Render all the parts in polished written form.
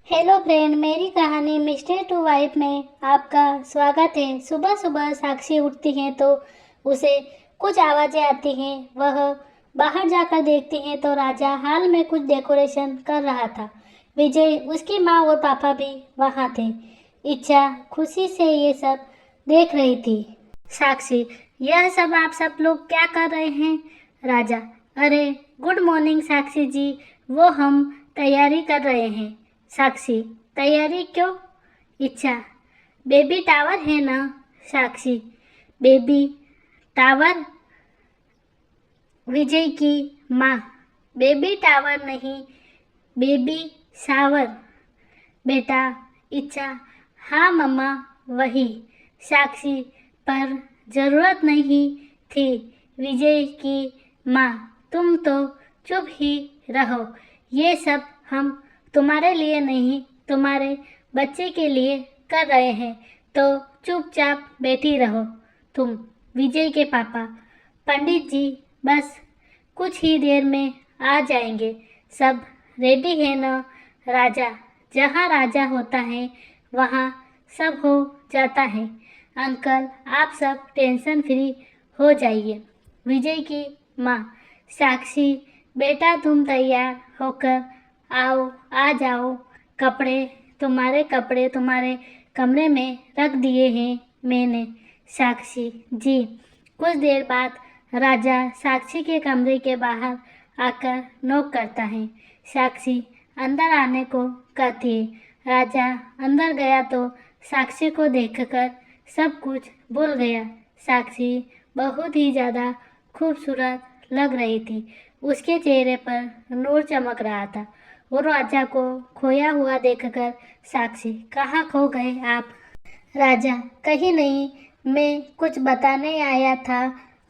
Hello friend, मेरी कहानी mister to wife में आपका स्वागत है। सुबह सुबह साक्षी उठती है तो उसे कुछ आवाज़ें आती हैं। वह बाहर जाकर देखती है तो राजा हाल में कुछ डेकोरेशन कर रहा था। विजय, उसकी माँ और पापा भी वहाँ थे। इच्छा खुशी से ये सब देख रही थी। साक्षी, यह सब आप सब लोग क्या कर रहे हैं? राजा, अरे गुड मॉर्निंग साक्षी जी, वो हम तैयारी कर रहे हैं। साक्षी, तैयारी क्यों? इच्छा, बेबी टावर है ना। साक्षी, बेबी टावर? विजय की माँ, बेबी टावर नहीं, बेबी शावर बेटा। इच्छा, हाँ मम्मा, वही। साक्षी, पर जरूरत नहीं थी। विजय की माँ, तुम तो चुप ही रहो। ये सब हम तुम्हारे लिए नहीं, तुम्हारे बच्चे के लिए कर रहे हैं, तो चुपचाप बैठी रहो तुम। विजय के पापा, पंडित जी बस कुछ ही देर में आ जाएंगे, सब रेडी है ना। राजा, जहाँ राजा होता है वहाँ सब हो जाता है। अंकल, आप सब टेंशन फ्री हो जाइए। विजय की माँ, साक्षी बेटा तुम तैयार होकर आओ, आ जाओ। कपड़े तुम्हारे कमरे में रख दिए हैं मैंने। साक्षी, जी। कुछ देर बाद राजा साक्षी के कमरे के बाहर आकर नॉक करता है। साक्षी अंदर आने को कहती है। राजा अंदर गया तो साक्षी को देखकर सब कुछ भूल गया। साक्षी बहुत ही ज़्यादा खूबसूरत लग रही थी। उसके चेहरे पर नूर चमक रहा था। वो राजा को खोया हुआ देखकर, साक्षी कहाँ खो गए आप? राजा, कहीं नहीं, मैं कुछ बताने आया था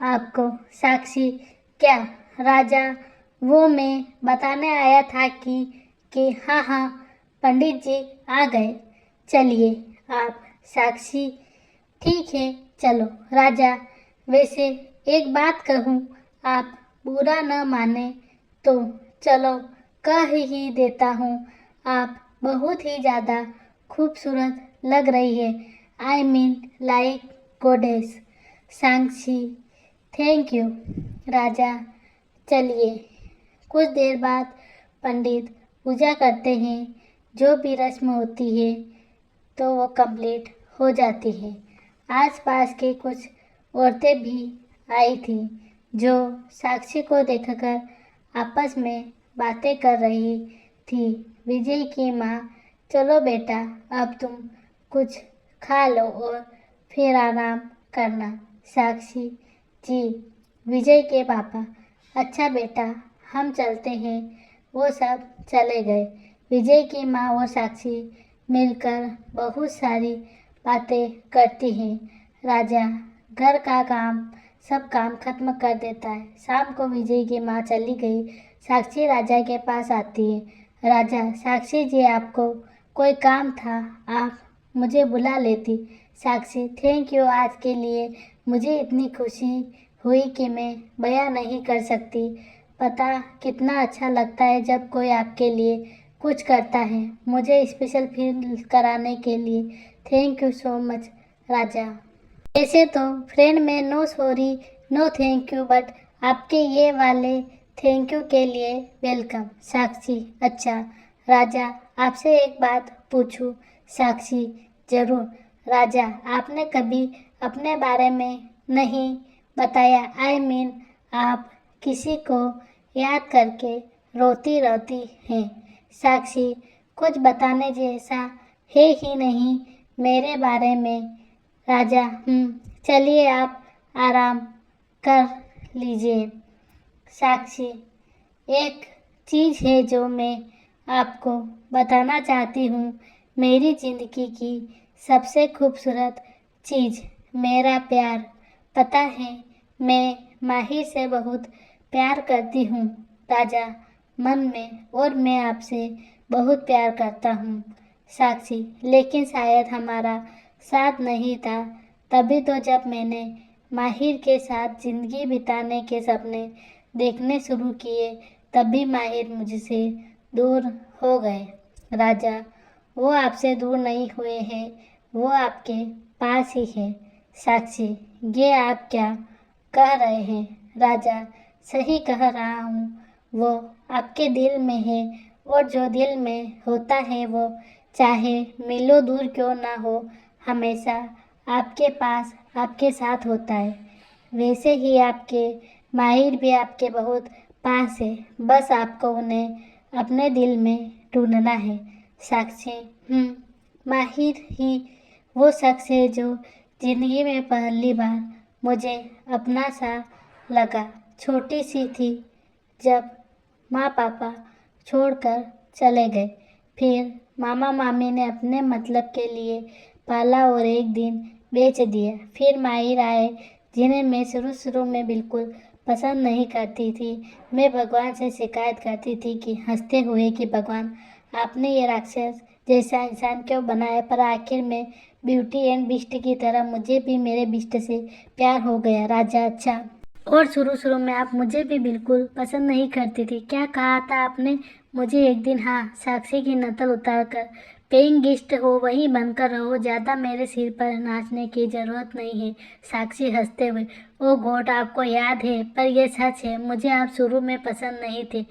आपको। साक्षी, क्या? राजा, वो मैं बताने आया था कि हाँ हाँ, पंडित जी आ गए, चलिए आप। साक्षी, ठीक है चलो। राजा, वैसे एक बात कहूँ, आप बुरा न माने तो चलो कह ही देता हूँ। आप बहुत ही ज़्यादा खूबसूरत लग रही है। I mean like goddess. Sakshi, thank you. Raja, चलिए। कुछ देर बाद पंडित पूजा करते हैं। जो भी रस्म होती है तो वो कंप्लीट हो जाती है। आसपास की कुछ औरतें भी आई थी जो साक्षी को देखकर आपस में बातें कर रही थी। विजय की माँ, चलो बेटा, अब तुम कुछ खा लो और फिर आराम करना। साक्षी, जी। विजय के पापा, अच्छा बेटा, हम चलते हैं। वो सब चले गए। विजय की माँ और साक्षी मिलकर बहुत सारी बातें करती हैं। राजा घर का सब काम खत्म कर देता है। शाम को विजय की माँ चली गई। साक्षी राजा के पास आती है। राजा, साक्षी जी, आपको कोई काम था, आप मुझे बुला लेती। साक्षी, थैंक यू। आज के लिए मुझे इतनी खुशी हुई कि मैं बयां नहीं कर सकती। पता कितना अच्छा लगता है जब कोई आपके लिए कुछ करता है। मुझे स्पेशल फील कराने के लिए thank you so much. Raja, वैसे तो फ्रेंड में no sorry no thank you, but आपके ये वाले थैंक यू के लिए वेलकम। साक्षी, अच्छा। राजा, आपसे एक बात पूछूं? साक्षी, जरूर। राजा, आपने कभी अपने बारे में नहीं बताया। आई मीन आप किसी को याद करके रोती रहती हैं। साक्षी, कुछ बताने जैसा है ही नहीं मेरे बारे में। राजा, चलिए आप आराम कर लीजिए। साक्षी, एक चीज़ है जो मैं आपको बताना चाहती हूँ। मेरी ज़िंदगी की सबसे खूबसूरत चीज़ मेरा प्यार। पता है, मैं माहिर से बहुत प्यार करती हूँ राजा, मन में, और मैं आपसे बहुत प्यार करता हूँ। साक्षी, लेकिन शायद हमारा साथ नहीं था, तभी तो जब मैंने माहिर के साथ ज़िंदगी बिताने के सपने देखने शुरू किए, तभी माहिर मुझसे दूर हो गए। राजा, वो आपसे दूर नहीं हुए हैं, वो आपके पास ही है। साक्षी, ये आप क्या कह रहे हैं? राजा, सही कह रहा हूँ, वो आपके दिल में है, और जो दिल में होता है वो चाहे मीलों दूर क्यों ना हो, हमेशा आपके पास आपके साथ होता है। वैसे ही आपके माहिर भी आपके बहुत पास है, बस आपको उन्हें अपने दिल में ढूंढना है। साक्षी, माहिर ही वो शख्स है जो जिंदगी में पहली बार मुझे अपना सा लगा। छोटी सी थी जब माँ पापा छोड़कर चले गए, फिर मामा मामी ने अपने मतलब के लिए पाला और एक दिन बेच दिया। फिर माहिर आए जिन्हें मैं शुरू शुरू में बिल्कुल पसंद नहीं करती थी। मैं भगवान से शिकायत करती थी कि हंसते हुए कि भगवान, आपने ये राक्षस जैसा इंसान क्यों बनाया? पर आखिर में ब्यूटी एंड बीस्ट की तरह मुझे भी मेरे बीस्ट से प्यार हो गया। राजा, अच्छा, और शुरू शुरू में आप मुझे भी बिल्कुल पसंद नहीं करती थी। क्या कहा था आपने मुझे एक दिन? हाँ, साक्षी की नकल उतार कर पेइंग गेस्ट हो वहीं बनकर रहो, ज़्यादा मेरे सिर पर नाचने की ज़रूरत नहीं है। साक्षी हंसते हुए, ओ गॉड, आपको याद है? पर यह सच है, मुझे आप शुरू में पसंद नहीं थे।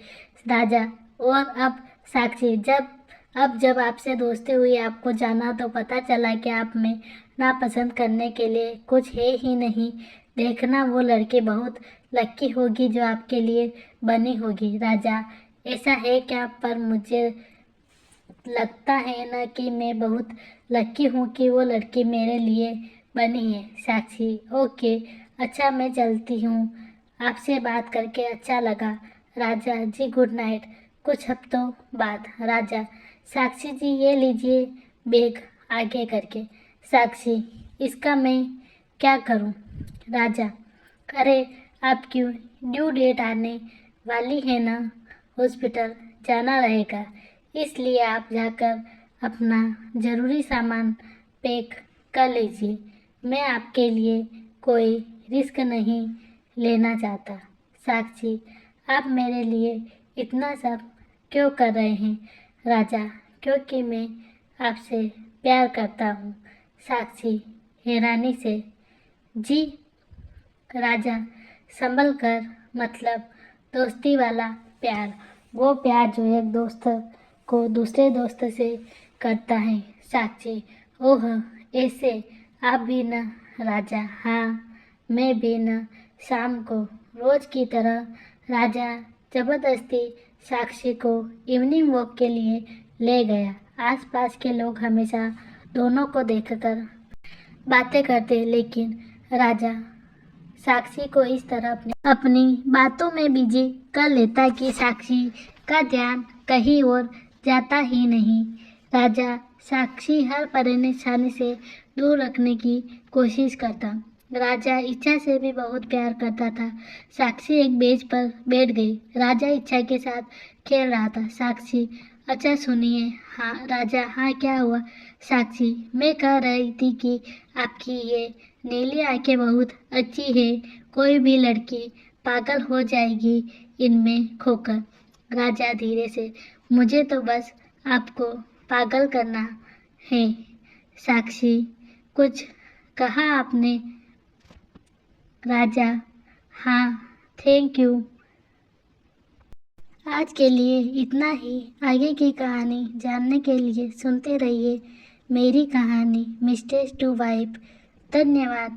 राजा, और अब? साक्षी, जब आपसे दोस्ती हुई, आपको जाना तो पता चला कि आप में नापसंद करने के लिए कुछ है ही नहीं। देखना वो लड़की बहुत लक्की होगी जो आपके लिए बनी होगी। राजा, ऐसा है क्या? पर मुझे लगता है ना कि मैं बहुत लकी हूँ कि वो लड़की मेरे लिए बनी है। साक्षी, ओके, अच्छा, मैं चलती हूँ, आपसे बात करके अच्छा लगा। राजा जी, गुड नाइट। कुछ हफ्तों बाद। राजा, साक्षी जी, ये लीजिए बैग, आगे करके। साक्षी, इसका मैं क्या करूँ? राजा, अरे आपकी ड्यू डेट आने वाली है ना, हॉस्पिटल जाना रहेगा, इसलिए आप जाकर अपना ज़रूरी सामान पैक कर लीजिए। मैं आपके लिए कोई रिस्क नहीं लेना चाहता। साक्षी, आप मेरे लिए इतना सब क्यों कर रहे हैं? राजा, क्योंकि मैं आपसे प्यार करता हूँ। साक्षी हैरानी से, जी? राजा संभल कर, मतलब दोस्ती वाला प्यार, वो प्यार जो एक दोस्त को दूसरे दोस्त से करता है। साक्षी, ओह ऐसे, आप भी न? राजा, हाँ, मैं भी न। शाम को रोज की तरह राजा जबरदस्ती साक्षी को इवनिंग वॉक के लिए ले गया। आसपास के लोग हमेशा दोनों को देखकर बातें करते, लेकिन राजा साक्षी को इस तरह अपनी बातों में बिजी कर लेता कि साक्षी का ध्यान कहीं और जाता ही नहीं। राजा साक्षी हर परेशानी से दूर रखने की कोशिश करता। राजा इच्छा से भी बहुत प्यार करता था। साक्षी एक बेंच पर बैठ गई। राजा इच्छा के साथ खेल रहा था। साक्षी, अच्छा सुनिए। हाँ। राजा, हाँ, क्या हुआ? साक्षी, मैं कह रही थी कि आपकी ये नीली आंखें बहुत अच्छी है, कोई भी लड़की पागल हो जाएगी इनमें खोकर। राजा धीरे से, मुझे तो बस आपको पागल करना है। साक्षी, कुछ कहा आपने? राजा, हाँ, थैंक यू। आज के लिए इतना ही। आगे की कहानी जानने के लिए सुनते रहिए मेरी कहानी मिस्टेक्स टू वाइफ। धन्यवाद।